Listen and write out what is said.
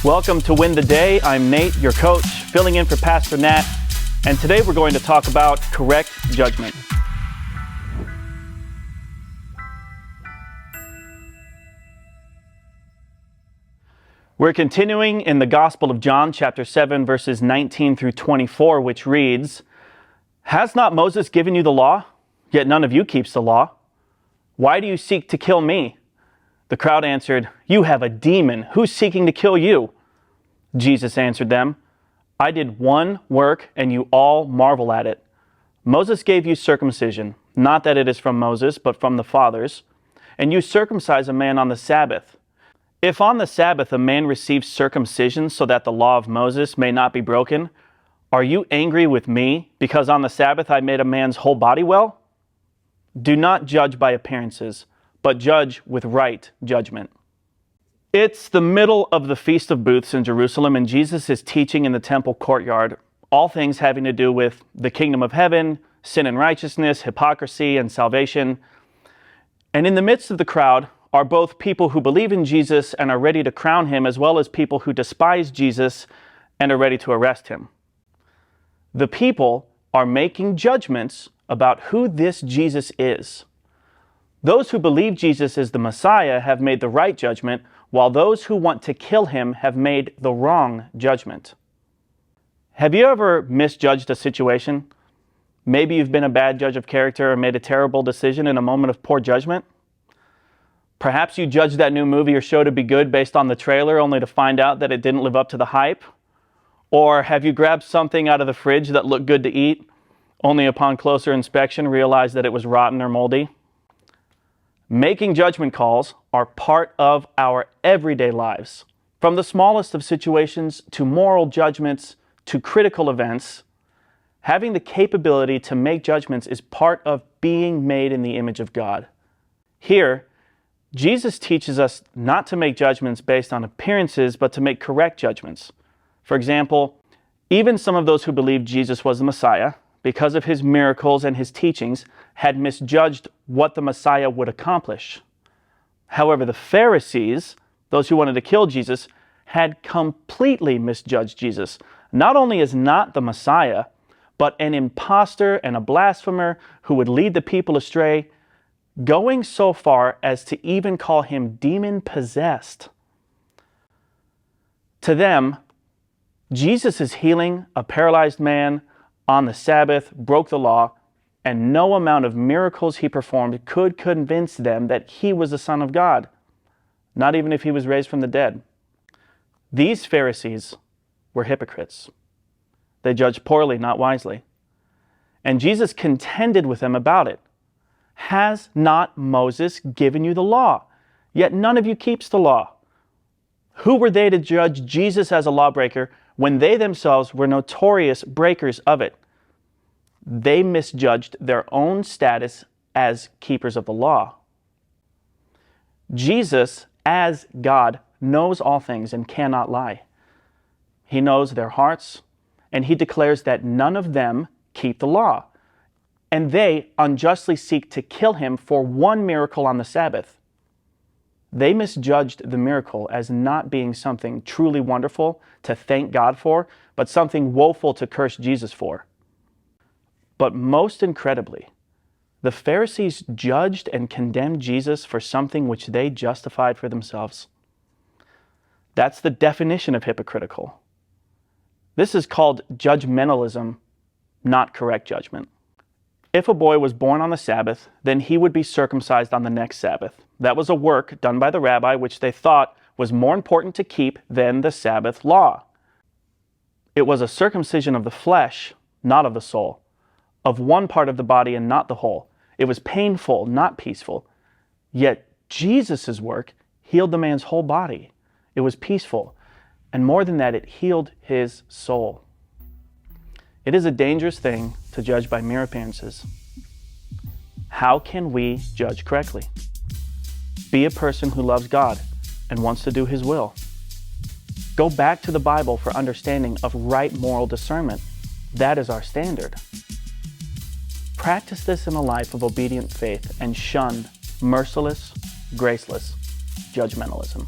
Welcome to Win the Day. I'm Nate, your coach, filling in for Pastor Nat, and today we're going to talk about correct judgment. We're continuing in the Gospel of John, chapter 7, verses 19 through 24, which reads, "Has not Moses given you the law? Yet none of you keeps the law. Why do you seek to kill me?" The crowd answered, "You have a demon. Who's seeking to kill you?" Jesus answered them, "I did one work, and you all marvel at it. Moses gave you circumcision, not that it is from Moses, but from the fathers. And you circumcise a man on the Sabbath. If on the Sabbath a man receives circumcision so that the law of Moses may not be broken, are you angry with me because on the Sabbath I made a man's whole body well? Do not judge by appearances, but judge with right judgment." It's the middle of the Feast of Booths in Jerusalem, and Jesus is teaching in the temple courtyard, all things having to do with the kingdom of heaven, sin and righteousness, hypocrisy and salvation. And in the midst of the crowd are both people who believe in Jesus and are ready to crown him, as well as people who despise Jesus and are ready to arrest him. The people are making judgments about who this Jesus is. Those who believe Jesus is the Messiah have made the right judgment, while those who want to kill him have made the wrong judgment. Have you ever misjudged a situation? Maybe you've been a bad judge of character or made a terrible decision in a moment of poor judgment. Perhaps you judged that new movie or show to be good based on the trailer, only to find out that it didn't live up to the hype. Or have you grabbed something out of the fridge that looked good to eat, only upon closer inspection realized that it was rotten or moldy? Making judgment calls are part of our everyday lives. From the smallest of situations to moral judgments to critical events, having the capability to make judgments is part of being made in the image of God. Here, Jesus teaches us not to make judgments based on appearances, but to make correct judgments. For example, even some of those who believed Jesus was the Messiah, because of his miracles and his teachings, had misjudged what the Messiah would accomplish. However, the Pharisees, those who wanted to kill Jesus, had completely misjudged Jesus, not only as not the Messiah, but an imposter and a blasphemer who would lead the people astray, going so far as to even call him demon-possessed. To them, Jesus' healing a paralyzed man on the Sabbath broke the law, and no amount of miracles he performed could convince them that he was the Son of God, not even if he was raised from the dead. These Pharisees were hypocrites. They judged poorly, not wisely. And Jesus contended with them about it. "Has not Moses given you the law? Yet none of you keeps the law." Who were they to judge Jesus as a lawbreaker when they themselves were notorious breakers of it? They misjudged their own status as keepers of the law. Jesus, as God, knows all things and cannot lie. He knows their hearts, and he declares that none of them keep the law. And they unjustly seek to kill him for one miracle on the Sabbath. They misjudged the miracle as not being something truly wonderful to thank God for, but something woeful to curse Jesus for. But most incredibly, the Pharisees judged and condemned Jesus for something which they justified for themselves. That's the definition of hypocritical. This is called judgmentalism, not correct judgment. If a boy was born on the Sabbath, then he would be circumcised on the next Sabbath. That was a work done by the rabbi which they thought was more important to keep than the Sabbath law. It was a circumcision of the flesh, not of the soul, of one part of the body and not the whole. It was painful, not peaceful. Yet Jesus' work healed the man's whole body. It was peaceful. And more than that, it healed his soul. It is a dangerous thing to judge by mere appearances. How can we judge correctly? Be a person who loves God and wants to do his will. Go back to the Bible for understanding of right moral discernment. That is our standard. Practice this in a life of obedient faith and shun merciless, graceless judgmentalism.